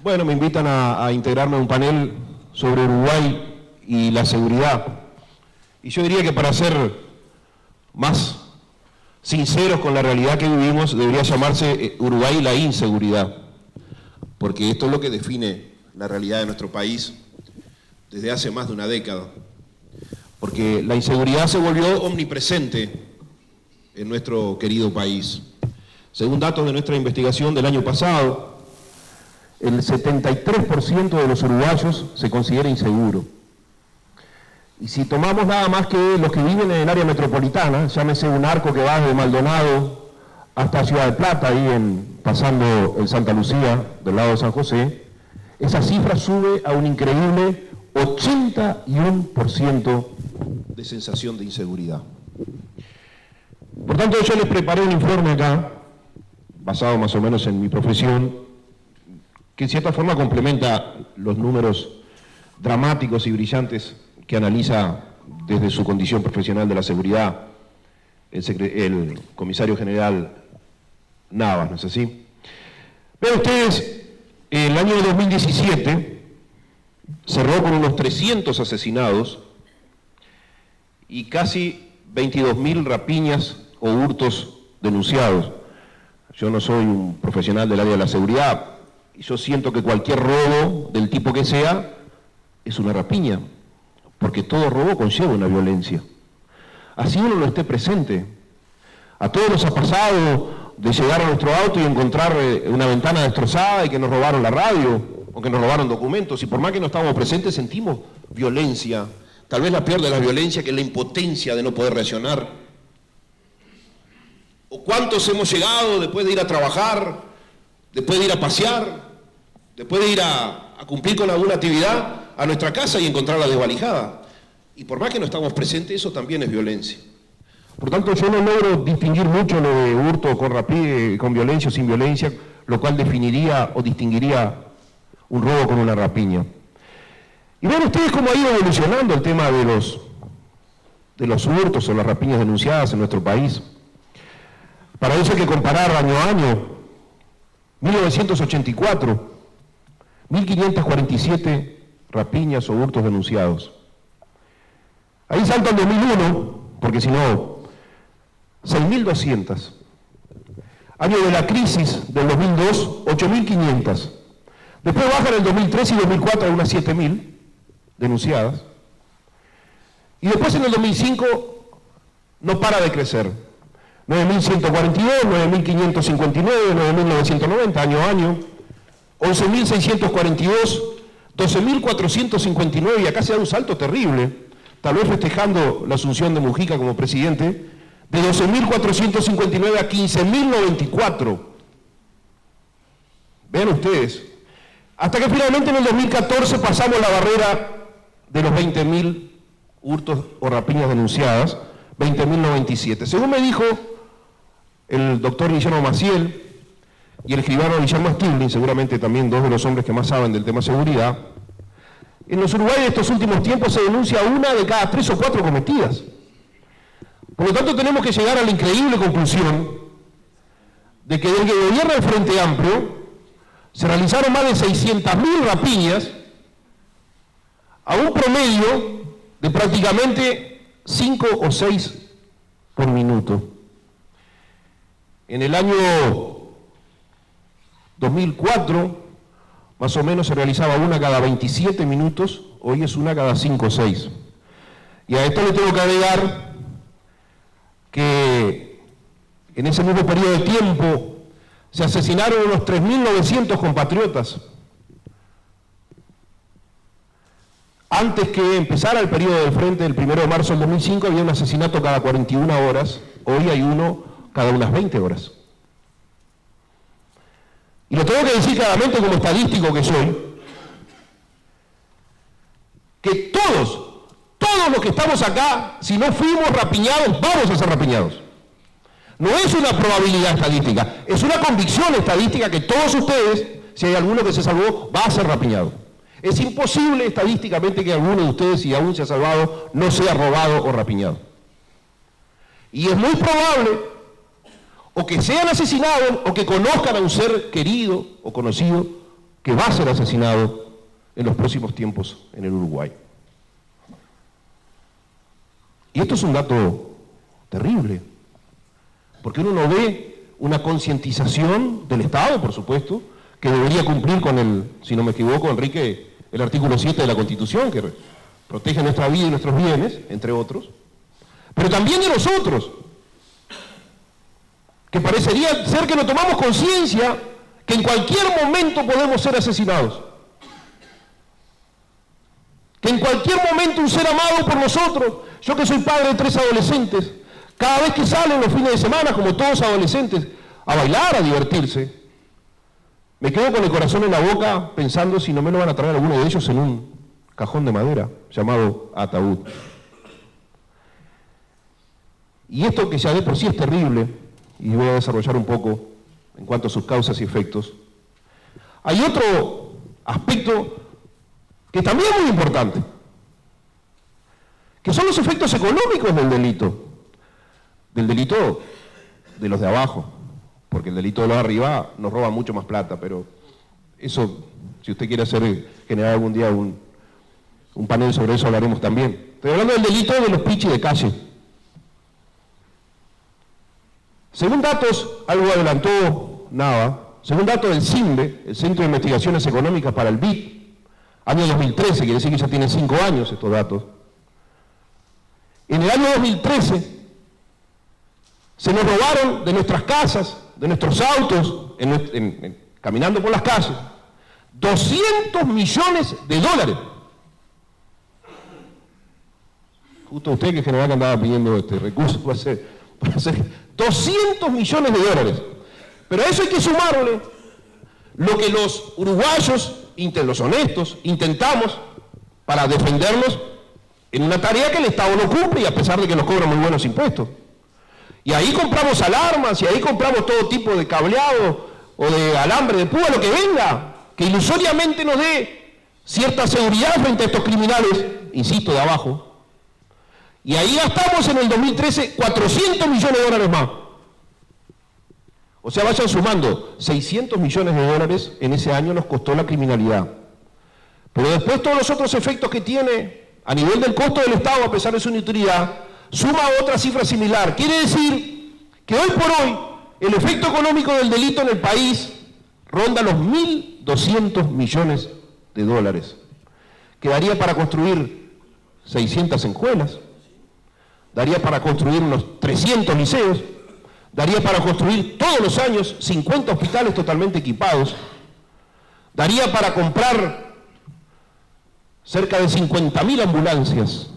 Bueno, me invitan a integrarme a un panel sobre Uruguay y la seguridad. Y yo diría que para ser más sinceros con la realidad que vivimos, debería llamarse Uruguay y la inseguridad. Porque esto es lo que define la realidad de nuestro país desde hace más de una década. Porque la inseguridad se volvió omnipresente en nuestro querido país. Según datos de nuestra investigación del año pasado, el 73% de los uruguayos se considera inseguro. Y si tomamos nada más que los que viven en el área metropolitana, llámese un arco que va desde Maldonado hasta Ciudad de Plata, ahí pasando el Santa Lucía, del lado de San José, esa cifra sube a un increíble 81% de sensación de inseguridad. Por tanto, yo les preparé un informe acá, basado más o menos en mi profesión, que en cierta forma complementa los números dramáticos y brillantes que analiza desde su condición profesional de la seguridad el comisario general Navas, ¿no es así? Vean ustedes, el año 2017 cerró con unos 300 asesinados y casi 22.000 rapiñas o hurtos denunciados. Yo no soy un profesional del área de la seguridad, y yo siento que cualquier robo, del tipo que sea, es una rapiña, porque todo robo conlleva una violencia. Así uno no esté presente. A todos nos ha pasado de llegar a nuestro auto y encontrar una ventana destrozada y que nos robaron la radio, o que nos robaron documentos, y por más que no estábamos presentes sentimos violencia. Tal vez la peor de la violencia, que es la impotencia de no poder reaccionar. ¿O cuántos hemos llegado después de ir a trabajar, después de ir a pasear, después de ir a cumplir con alguna actividad, a nuestra casa y encontrarla desvalijada? Y por más que no estamos presentes, eso también es violencia. Por tanto, yo no logro distinguir mucho lo de hurto con violencia o sin violencia, lo cual definiría o distinguiría un robo con una rapiña. Y ven ustedes cómo ha ido evolucionando el tema de los hurtos o las rapiñas denunciadas en nuestro país. Para eso hay que comparar año a año. 1984, 1.547 rapiñas o hurtos denunciados. Ahí salta el 2001, porque si no, 6.200. Año de la crisis del 2002, 8.500. Después bajan el 2003 y 2004 a unas 7.000 denunciadas. Y después en el 2005 no para de crecer. 9.142, 9.559, 9.990, año a año. 11.642, 12.459, y acá se da un salto terrible, tal vez festejando la asunción de Mujica como presidente, de 12.459 a 15.094. Vean ustedes, hasta que finalmente en el 2014 pasamos la barrera de los 20.000 hurtos o rapiñas denunciadas, 20.097. Según me dijo el doctor Guillermo Maciel y el escribano Guillermo Stirling, seguramente también dos de los hombres que más saben del tema seguridad, en los Uruguay de estos últimos tiempos se denuncia una de cada 3 o 4 cometidas. Por lo tanto, tenemos que llegar a la increíble conclusión de que desde que gobierna el Frente Amplio se realizaron más de 600.000 rapiñas a un promedio de prácticamente 5 o 6 por minuto. En el año 2004, más o menos se realizaba una cada 27 minutos, hoy es una cada 5 o 6. Y a esto le tengo que agregar que en ese mismo periodo de tiempo se asesinaron unos 3.900 compatriotas. Antes que empezara el periodo del Frente, el 1 de marzo del 2005, había un asesinato cada 41 horas, hoy hay uno cada unas 20 horas. Y lo tengo que decir claramente como estadístico que soy, que todos los que estamos acá, si no fuimos rapiñados, vamos a ser rapiñados. No es una probabilidad estadística, es una convicción estadística que todos ustedes, si hay alguno que se salvó, va a ser rapiñado. Es imposible estadísticamente que alguno de ustedes, si aún se ha salvado, no sea robado o rapiñado. Y es muy probable o que sean asesinados o que conozcan a un ser querido o conocido que va a ser asesinado en los próximos tiempos en el Uruguay. Y esto es un dato terrible, porque uno no ve una concientización del Estado, por supuesto, que debería cumplir con el, si no me equivoco, Enrique, el artículo 7 de la Constitución, que protege nuestra vida y nuestros bienes, entre otros, pero también de nosotros, que parecería ser que no tomamos conciencia que en cualquier momento podemos ser asesinados, que en cualquier momento un ser amado por nosotros, yo que soy padre de 3 adolescentes, cada vez que salen los fines de semana, como todos adolescentes, a bailar, a divertirse, me quedo con el corazón en la boca pensando si no me lo van a traer alguno de ellos en un cajón de madera llamado ataúd. Y esto que ya de por sí es terrible, y voy a desarrollar un poco en cuanto a sus causas y efectos, hay otro aspecto que también es muy importante, que son los efectos económicos del delito de los de abajo, porque el delito de los de arriba nos roba mucho más plata, pero eso, si usted quiere generar algún día un panel sobre eso, hablaremos también. Estoy hablando del delito de los pichis de calle. Según datos, algo adelantó Nava, según datos del CIMBE, el Centro de Investigaciones Económicas para el BID, año 2013, quiere decir que ya tienen 5 años estos datos. En el año 2013 se nos robaron de nuestras casas, de nuestros autos, caminando por las calles, 200 millones de dólares. Justo usted que en general andaba pidiendo recursos para hacer 200 millones de dólares. Pero a eso hay que sumarle lo que los uruguayos, los honestos, intentamos para defendernos en una tarea que el Estado no cumple, y a pesar de que nos cobran muy buenos impuestos. Y ahí compramos alarmas, y ahí compramos todo tipo de cableado o de alambre de púa, lo que venga, que ilusoriamente nos dé cierta seguridad frente a estos criminales, insisto, de abajo. Y ahí gastamos en el 2013 400 millones de dólares más. O sea, vayan sumando, 600 millones de dólares en ese año nos costó la criminalidad. Pero después todos los otros efectos que tiene a nivel del costo del Estado, a pesar de su inutilidad, suma otra cifra similar. Quiere decir que hoy por hoy el efecto económico del delito en el país ronda los 1.200 millones de dólares. Quedaría para construir 600 escuelas, daría para construir unos 300 liceos, daría para construir todos los años 50 hospitales totalmente equipados, daría para comprar cerca de 50.000 ambulancias,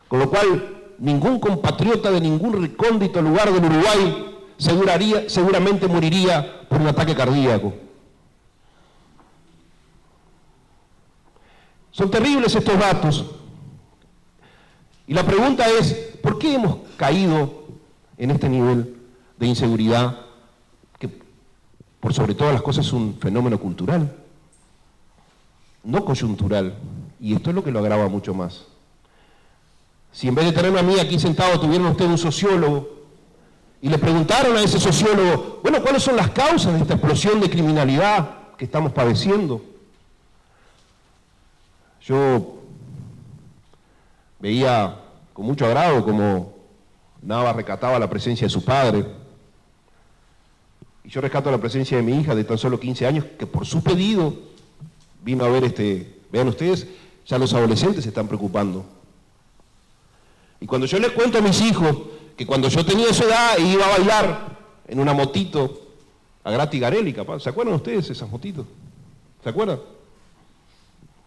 con lo cual ningún compatriota de ningún recóndito lugar del Uruguay seguramente moriría por un ataque cardíaco. Son terribles estos datos. Y la pregunta es, ¿por qué hemos caído en este nivel de inseguridad, que por sobre todas las cosas es un fenómeno cultural, no coyuntural? Y esto es lo que lo agrava mucho más. Si en vez de tenerme a mí aquí sentado tuvieron ustedes un sociólogo y le preguntaron a ese sociólogo, bueno, ¿cuáles son las causas de esta explosión de criminalidad que estamos padeciendo? Yo veía con mucho agrado cómo Nava rescataba la presencia de su padre, y yo rescato la presencia de mi hija de tan solo 15 años, que por su pedido vino a ver vean ustedes, ya los adolescentes se están preocupando. Y cuando yo les cuento a mis hijos que cuando yo tenía esa edad iba a bailar en una motito a Grati Garelli, capaz, ¿se acuerdan ustedes esas motitos? ¿Se acuerdan?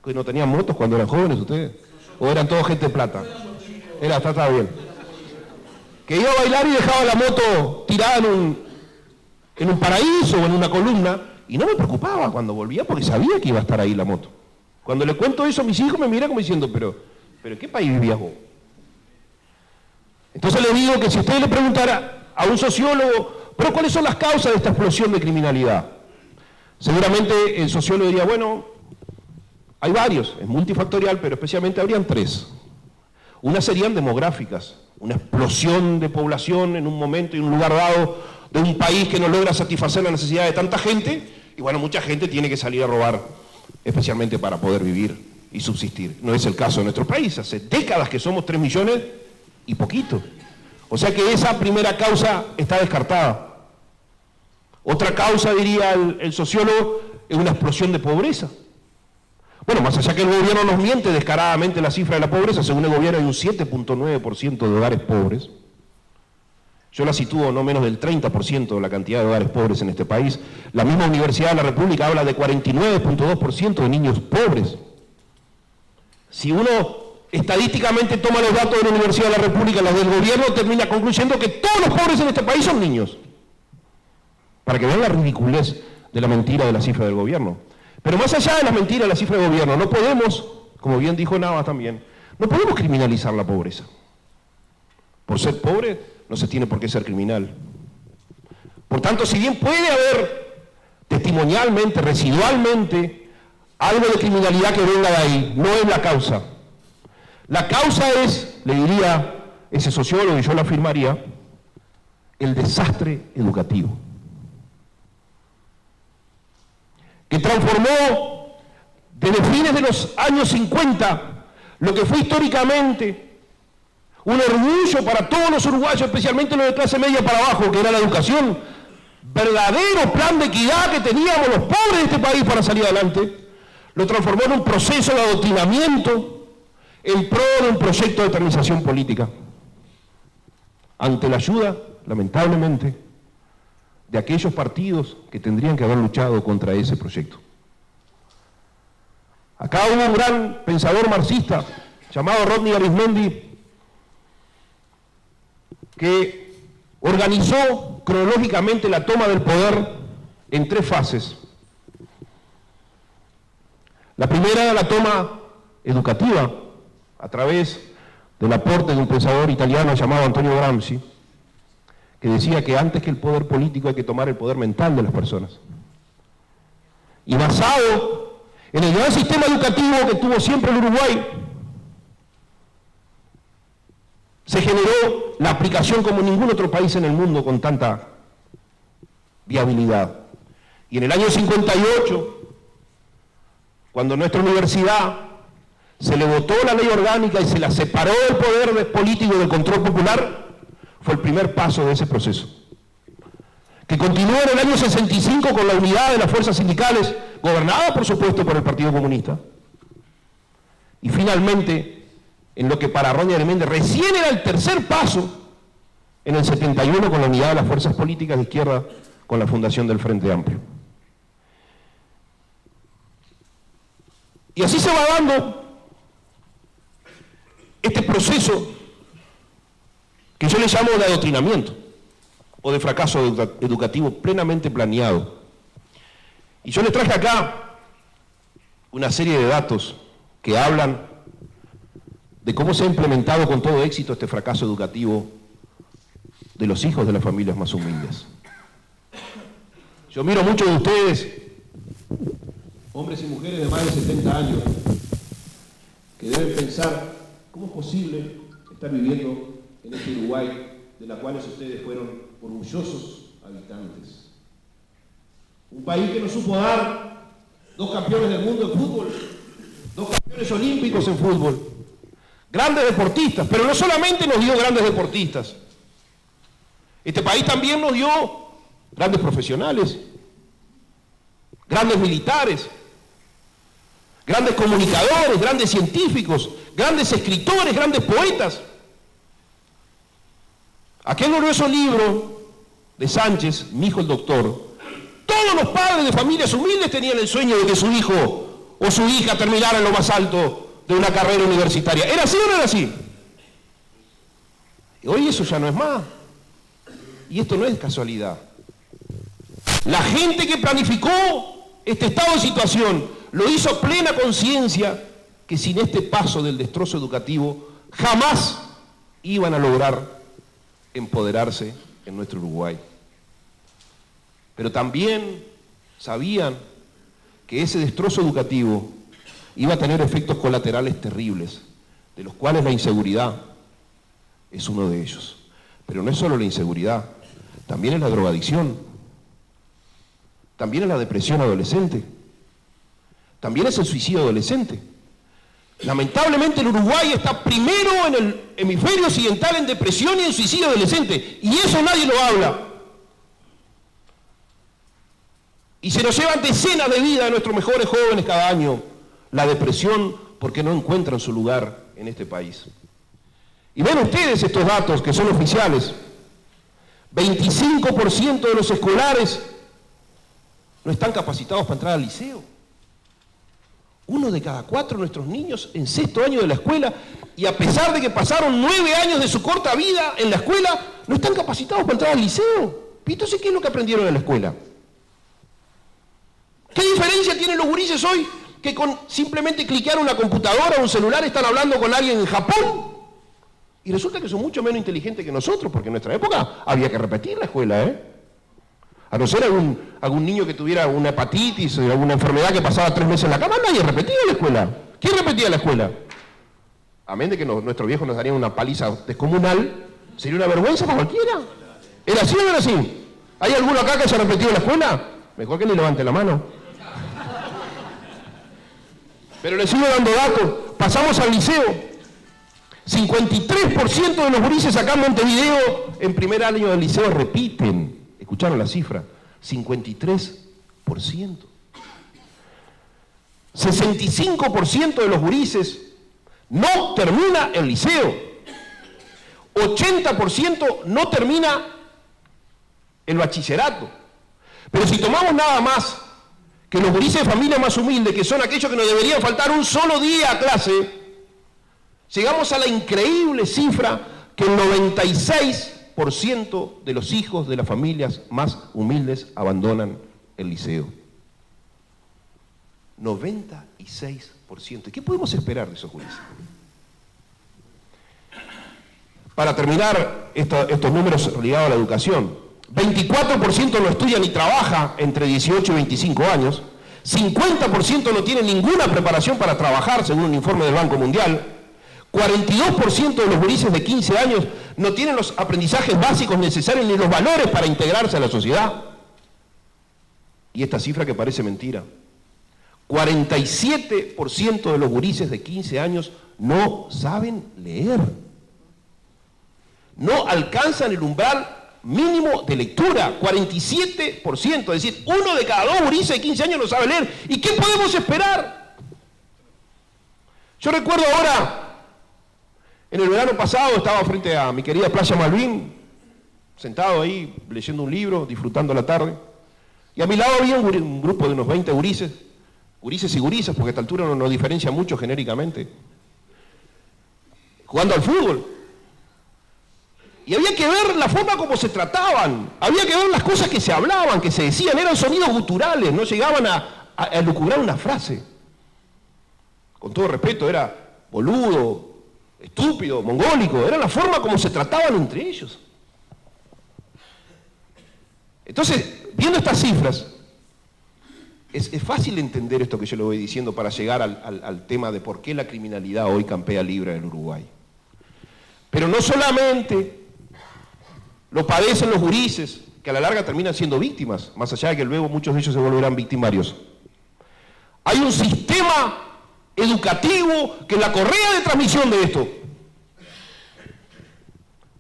Que no tenían motos cuando eran jóvenes ustedes, o eran todos gente de plata. Estaba bien. Que iba a bailar y dejaba la moto tirada en un paraíso o en una columna, y no me preocupaba cuando volvía porque sabía que iba a estar ahí la moto. Cuando le cuento eso a mis hijos me miran como diciendo, pero ¿en qué país vivías vos? Entonces les digo que si usted le preguntara a un sociólogo, pero ¿cuáles son las causas de esta explosión de criminalidad? Seguramente el sociólogo diría, bueno, hay varios, es multifactorial, pero especialmente habrían 3. Unas serían demográficas, una explosión de población en un momento y un lugar dado de un país que no logra satisfacer la necesidad de tanta gente, y bueno, mucha gente tiene que salir a robar, especialmente para poder vivir y subsistir. No es el caso de nuestro país, hace décadas que somos 3 millones y poquito. O sea que esa primera causa está descartada. Otra causa, diría el sociólogo, es una explosión de pobreza. Bueno, más allá que el gobierno nos miente descaradamente la cifra de la pobreza, según el gobierno hay un 7.9% de hogares pobres. Yo la sitúo no menos del 30% de la cantidad de hogares pobres en este país. La misma Universidad de la República habla de 49.2% de niños pobres. Si uno estadísticamente toma los datos de la Universidad de la República, las del gobierno, termina concluyendo que todos los pobres en este país son niños. Para que vean la ridiculez de la mentira de la cifra del gobierno. Pero más allá de la mentira de la cifra del gobierno, no podemos, como bien dijo Navas también, no podemos criminalizar la pobreza. Por ser pobre no se tiene por qué ser criminal. Por tanto, si bien puede haber testimonialmente, residualmente, algo de criminalidad que venga de ahí, no es la causa. La causa es, le diría ese sociólogo, y yo lo afirmaría, el desastre educativo, que transformó desde fines de los años 50 lo que fue históricamente un orgullo para todos los uruguayos, especialmente los de clase media para abajo, que era la educación, verdadero plan de equidad que teníamos los pobres de este país para salir adelante, lo transformó en un proceso de adoctrinamiento en pro de un proyecto de eternización política, ante la ayuda, lamentablemente, de aquellos partidos que tendrían que haber luchado contra ese proyecto. Acá hubo un gran pensador marxista llamado Rodney Arizmendi que organizó cronológicamente la toma del poder en 3 fases. La primera era la toma educativa, a través del aporte de un pensador italiano llamado Antonio Gramsci, que decía que antes que el poder político hay que tomar el poder mental de las personas. Y basado en el gran sistema educativo que tuvo siempre el Uruguay, se generó la aplicación como ningún otro país en el mundo con tanta viabilidad. Y en el año 58, cuando nuestra universidad se le votó la ley orgánica y se la separó del poder político y del control popular, fue el primer paso de ese proceso. Que continuó en el año 65 con la unidad de las fuerzas sindicales, gobernada por supuesto por el Partido Comunista. Y finalmente, en lo que para Rodney Arizmendi recién era el tercer paso, en el 71 con la unidad de las fuerzas políticas de izquierda, con la fundación del Frente Amplio. Y así se va dando este proceso que yo le llamo de adoctrinamiento o de fracaso educativo plenamente planeado. Y yo les traje acá una serie de datos que hablan de cómo se ha implementado con todo éxito este fracaso educativo de los hijos de las familias más humildes. Yo miro a muchos de ustedes, hombres y mujeres de más de 70 años, que deben pensar, ¿cómo es posible estar viviendo en este Uruguay de la cual ustedes fueron orgullosos habitantes? Un país que nos supo dar 2 campeones del mundo en fútbol, 2 campeones olímpicos en fútbol, grandes deportistas, pero no solamente nos dio grandes deportistas. Este país también nos dio grandes profesionales, grandes militares, grandes comunicadores, grandes científicos, grandes escritores, grandes poetas. Aquel glorioso libro de Sánchez, Mi hijo el doctor, todos los padres de familias humildes tenían el sueño de que su hijo o su hija terminara en lo más alto de una carrera universitaria. ¿Era así o no era así? Y hoy eso ya no es más. Y esto no es casualidad. La gente que planificó este estado de situación lo hizo a plena conciencia que sin este paso del destrozo educativo jamás iban a lograr empoderarse en nuestro Uruguay. Pero también sabían que ese destrozo educativo iba a tener efectos colaterales terribles, de los cuales la inseguridad es uno de ellos. Pero no es solo la inseguridad, también es la drogadicción, también es la depresión adolescente, también es el suicidio adolescente. Lamentablemente el Uruguay está primero en el hemisferio occidental en depresión y en suicidio adolescente, y eso nadie lo habla. Y se nos llevan decenas de vidas de nuestros mejores jóvenes cada año, la depresión, porque no encuentran su lugar en este país. Y ven ustedes estos datos que son oficiales. 25% de los escolares no están capacitados para entrar al liceo. 1 de cada 4 de nuestros niños en 6º año de la escuela, y a pesar de que pasaron 9 años de su corta vida en la escuela, no están capacitados para entrar al liceo. ¿Y entonces qué es lo que aprendieron en la escuela? ¿Qué diferencia tienen los gurises hoy que con simplemente cliquear una computadora o un celular están hablando con alguien en Japón? Y resulta que son mucho menos inteligentes que nosotros, porque en nuestra época había que repetir la escuela, A no ser algún niño que tuviera una hepatitis o alguna enfermedad que pasaba 3 meses en la cama, nadie repetía la escuela. ¿Quién repetía la escuela? Amén de que nuestros viejos nos darían una paliza descomunal, sería una vergüenza para cualquiera. ¿Era así o no era así? ¿Hay alguno acá que haya repetido la escuela? Mejor que ni levante la mano. Pero les sigo dando datos. Pasamos al liceo. 53% de los gurises acá en Montevideo en primer año del liceo repiten. ¿Escucharon la cifra? 53%. 65% de los gurises no termina el liceo. 80% no termina el bachillerato. Pero si tomamos nada más que los gurises de familia más humildes, que son aquellos que nos deberían faltar un solo día a clase, llegamos a la increíble cifra que el 96% de los hijos de las familias más humildes abandonan el liceo. 96%. ¿Qué podemos esperar de esos gurises? Para terminar estos números ligados a la educación, 24% no estudia ni trabaja entre 18 y 25 años, 50% no tiene ninguna preparación para trabajar, según un informe del Banco Mundial, 42% de los gurises de 15 años no tienen los aprendizajes básicos necesarios ni los valores para integrarse a la sociedad. Y esta cifra que parece mentira, 47% de los gurises de 15 años no saben leer. No alcanzan el umbral mínimo de lectura, 47%, es decir, 1 de cada 2 gurises de 15 años no sabe leer. ¿Y qué podemos esperar? Yo recuerdo ahora, en el verano pasado, estaba frente a mi querida Playa Malvin, sentado ahí, leyendo un libro, disfrutando la tarde, y a mi lado había un grupo de unos 20 gurises y gurisas, porque a esta altura no diferencia mucho genéricamente, jugando al fútbol. Y había que ver la forma como se trataban, había que ver las cosas que se hablaban, que se decían, eran sonidos guturales, no llegaban a elucubrar una frase. Con todo respeto, era boludo, estúpido, mongólico, era la forma como se trataban entre ellos. Entonces, viendo estas cifras, es fácil entender esto que yo le voy diciendo para llegar al tema de por qué la criminalidad hoy campea libre en el Uruguay. Pero no solamente lo padecen los gurises, que a la larga terminan siendo víctimas, más allá de que luego muchos de ellos se volverán victimarios. Hay un sistema educativo que es la correa de transmisión de esto.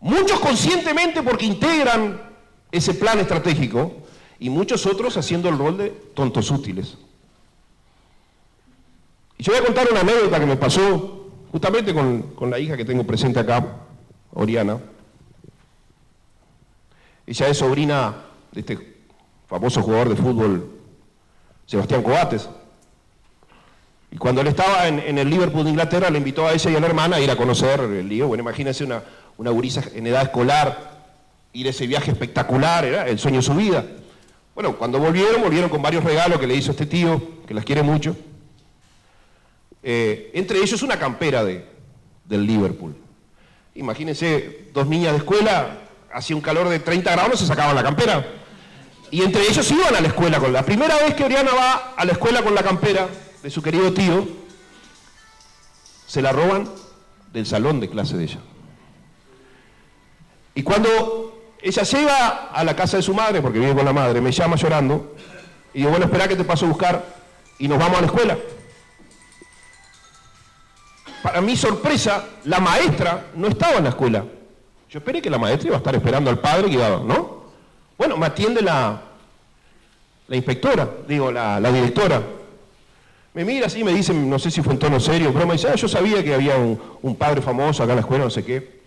Muchos conscientemente porque integran ese plan estratégico y muchos otros haciendo el rol de tontos útiles. Y yo voy a contar una anécdota que me pasó justamente con la hija que tengo presente acá, Oriana. Ella es sobrina de este famoso jugador de fútbol, Sebastián Coates. Y cuando él estaba en el Liverpool de Inglaterra, le invitó a ella y a la hermana a ir a conocer el lío. Bueno, imagínense una gurisa en edad escolar, ir a ese viaje espectacular, era el sueño de su vida. Bueno, cuando volvieron con varios regalos que le hizo este tío, que las quiere mucho. Entre ellos una campera del Liverpool. Imagínense, 2 niñas de escuela, hacía un calor de 30 grados, se sacaban la campera. Y entre ellos iban a la escuela. La primera vez que Oriana va a la escuela con la campera de su querido tío, se la roban del salón de clase de ella. Y cuando ella llega a la casa de su madre, porque vive con la madre, me llama llorando, Y digo, bueno, espera que te paso a buscar y nos vamos a la escuela. Para mi sorpresa, la maestra no estaba en la escuela. Yo esperé que la maestra iba a estar esperando al padre que iba, ¿no? Bueno, me atiende la inspectora, digo, la directora. Me mira así, me dice, no sé si fue en tono serio, pero me dice, yo sabía que había un padre famoso acá en la escuela, no sé qué.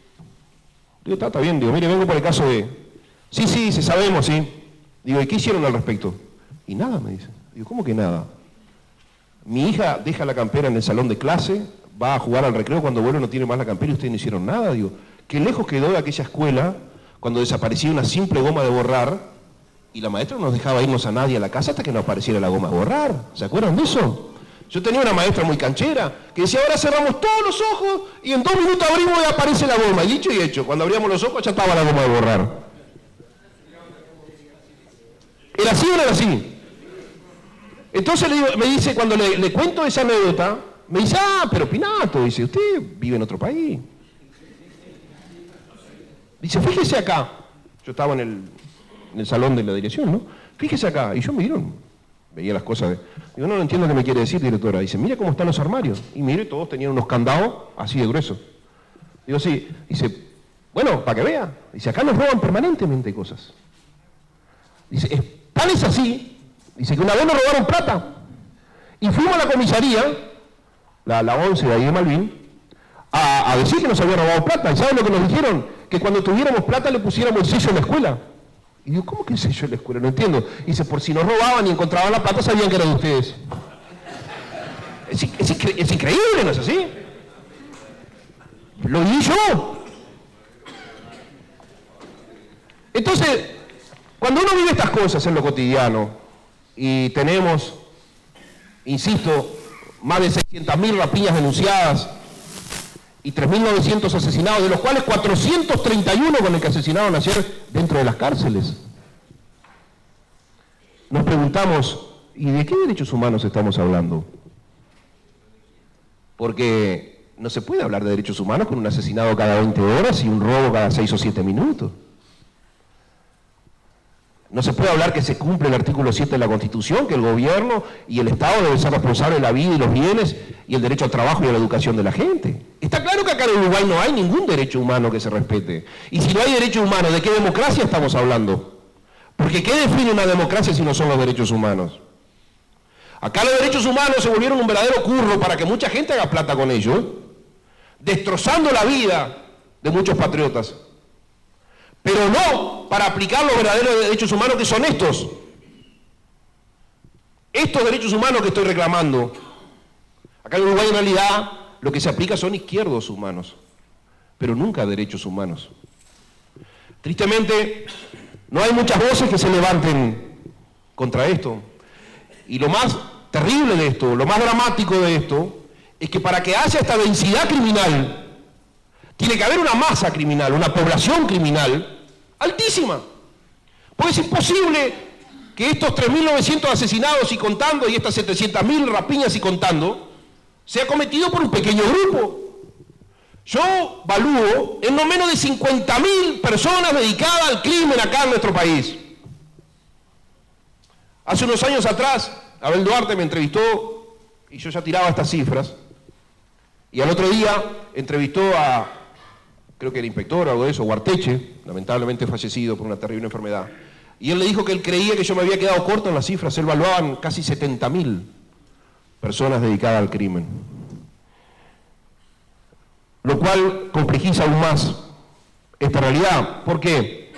Digo, está bien, digo, mire, vengo por el caso de... Sí, sabemos, sí. Digo, ¿y qué hicieron al respecto? Y nada, me dice. Digo, ¿cómo que nada? Mi hija deja la campera en el salón de clase, va a jugar al recreo, cuando vuelve no tiene más la campera y ustedes no hicieron nada. Digo, qué lejos quedó de aquella escuela cuando desaparecía una simple goma de borrar y la maestra no nos dejaba irnos a nadie a la casa hasta que no apareciera la goma de borrar. ¿Se acuerdan de eso? Yo tenía una maestra muy canchera que decía, ahora cerramos todos los ojos y en 2 minutos abrimos y aparece la goma. Y dicho y hecho, cuando abríamos los ojos ya estaba la goma de borrar. ¿Era así o no era así? Entonces me dice, cuando le cuento esa anécdota, me dice, pero Pinato, dice, usted vive en otro país. Dice, fíjese acá. Yo estaba en el salón de la dirección, ¿no? Fíjese acá. Y yo veía las cosas. Digo, no entiendo qué me quiere decir, directora. Dice, mire cómo están los armarios. Y mire, todos tenían unos candados así de gruesos. Digo, sí. Dice, bueno, para que vea. Dice, acá nos roban permanentemente cosas. Dice, tal es así. Dice que una vez nos robaron plata. Y fuimos a la comisaría, la 11 de ahí de Malvin, a decir que nos había robado plata. ¿Y saben lo que nos dijeron? Que cuando tuviéramos plata le pusiéramos el sello en la escuela. Y digo, ¿cómo que el sello en la escuela? No entiendo. Dice, por si nos robaban y encontraban la plata, sabían que era de ustedes. Es increíble, ¿no es así? Lo vi yo. Entonces, cuando uno vive estas cosas en lo cotidiano y tenemos, insisto, más de 600.000 rapiñas denunciadas y 3.900 asesinados, de los cuales 431 con el que asesinaron ayer dentro de las cárceles. Nos preguntamos, ¿y de qué derechos humanos estamos hablando? Porque no se puede hablar de derechos humanos con un asesinado cada 20 horas y un robo cada 6 o 7 minutos. No se puede hablar que se cumple el artículo 7 de la Constitución, que el gobierno y el Estado deben ser responsables de la vida y los bienes y el derecho al trabajo y a la educación de la gente. Está claro que acá en Uruguay no hay ningún derecho humano que se respete. Y si no hay derecho humano, ¿de qué democracia estamos hablando? Porque ¿qué define una democracia si no son los derechos humanos? Acá los derechos humanos se volvieron un verdadero curro para que mucha gente haga plata con ellos, destrozando la vida de muchos patriotas. Pero no para aplicar los verdaderos derechos humanos que son estos. Estos derechos humanos que estoy reclamando. Acá en Uruguay en realidad lo que se aplica son izquierdos humanos, pero nunca derechos humanos. Tristemente, no hay muchas voces que se levanten contra esto. Y lo más terrible de esto, lo más dramático de esto, es que para que haya esta densidad criminal, tiene que haber una masa criminal, una población criminal altísima. Porque es imposible que estos 3.900 asesinados y contando, y estas 700.000 rapiñas y contando, sea cometido por un pequeño grupo. Yo valúo en no menos de 50.000 personas dedicadas al crimen acá en nuestro país. Hace unos años atrás, Abel Duarte me entrevistó y yo ya tiraba estas cifras. Y al otro día entrevistó a, creo que era inspector o algo de eso, Guarteche, lamentablemente fallecido por una terrible enfermedad. Y él le dijo que él creía que yo me había quedado corto en las cifras. Él valuaban casi 70.000 personas dedicadas al crimen. Lo cual complejiza aún más esta realidad. ¿Por qué?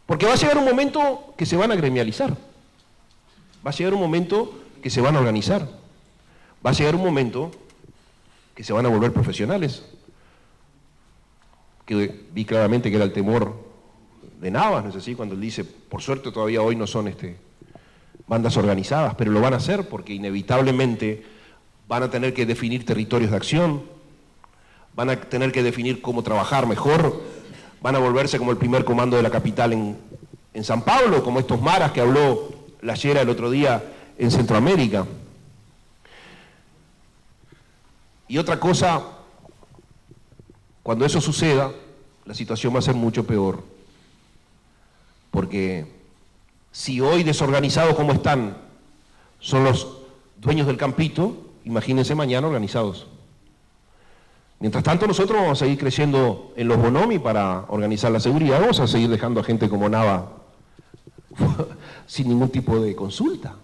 Porque va a llegar un momento que se van a gremializar. Va a llegar un momento que se van a organizar. Va a llegar un momento que se van a volver profesionales. Que vi claramente que era el temor de Navas, ¿no es así? Cuando él dice, por suerte todavía hoy no son bandas organizadas, pero lo van a hacer porque inevitablemente van a tener que definir territorios de acción, van a tener que definir cómo trabajar mejor, van a volverse como el primer comando de la capital en San Pablo, como estos maras que habló la Yera el otro día en Centroamérica. Y otra cosa, cuando eso suceda, la situación va a ser mucho peor, porque Si hoy desorganizados como están son los dueños del campito, imagínense mañana organizados. Mientras tanto nosotros vamos a seguir creyendo en los bonomi para organizar la seguridad, vamos a seguir dejando a gente como Nava sin ningún tipo de consulta,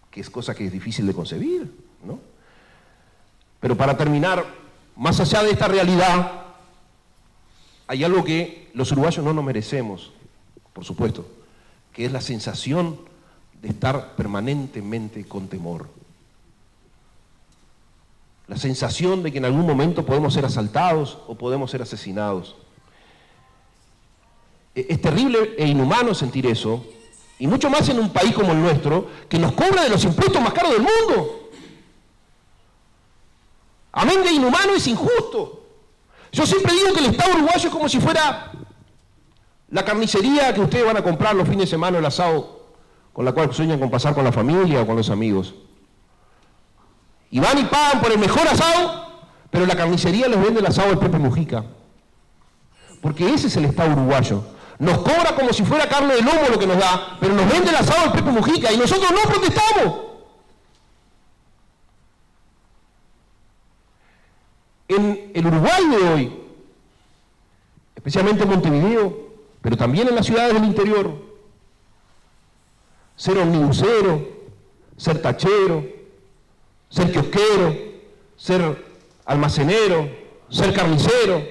que es cosa que es difícil de concebir, ¿no? Pero para terminar, más allá de esta realidad, hay algo que los uruguayos no nos merecemos, por supuesto, que es la sensación de estar permanentemente con temor. La sensación de que en algún momento podemos ser asaltados o podemos ser asesinados. Es terrible e inhumano sentir eso, y mucho más en un país como el nuestro, que nos cobra de los impuestos más caros del mundo. Amén de inhumano, es injusto. Yo siempre digo que el Estado uruguayo es como si fuera la carnicería que ustedes van a comprar los fines de semana, el asado, con la cual sueñan con pasar con la familia o con los amigos. Y van y pagan por el mejor asado, pero la carnicería les vende el asado del Pepe Mujica. Porque ese es el Estado uruguayo. Nos cobra como si fuera carne de lomo lo que nos da, pero nos vende el asado del Pepe Mujica y nosotros no protestamos. En el Uruguay de hoy, especialmente en Montevideo, pero también en las ciudades del interior, ser omnibusero, ser tachero, ser kiosquero, ser almacenero, ser carnicero,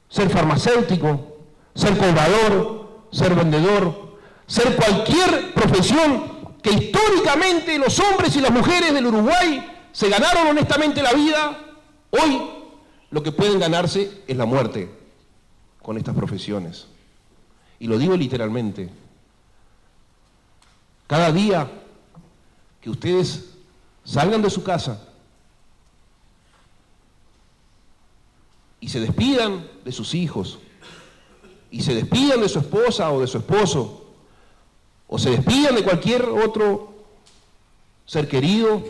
ser farmacéutico, ser cobrador, ser vendedor, ser cualquier profesión que históricamente los hombres y las mujeres del Uruguay se ganaron honestamente la vida, hoy lo que pueden ganarse es la muerte con estas profesiones. Y lo digo literalmente. Cada día que ustedes salgan de su casa y se despidan de sus hijos, y se despidan de su esposa o de su esposo, o se despidan de cualquier otro ser querido,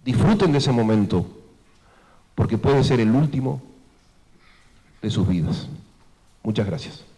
disfruten de ese momento, porque puede ser el último de sus vidas. Muchas gracias.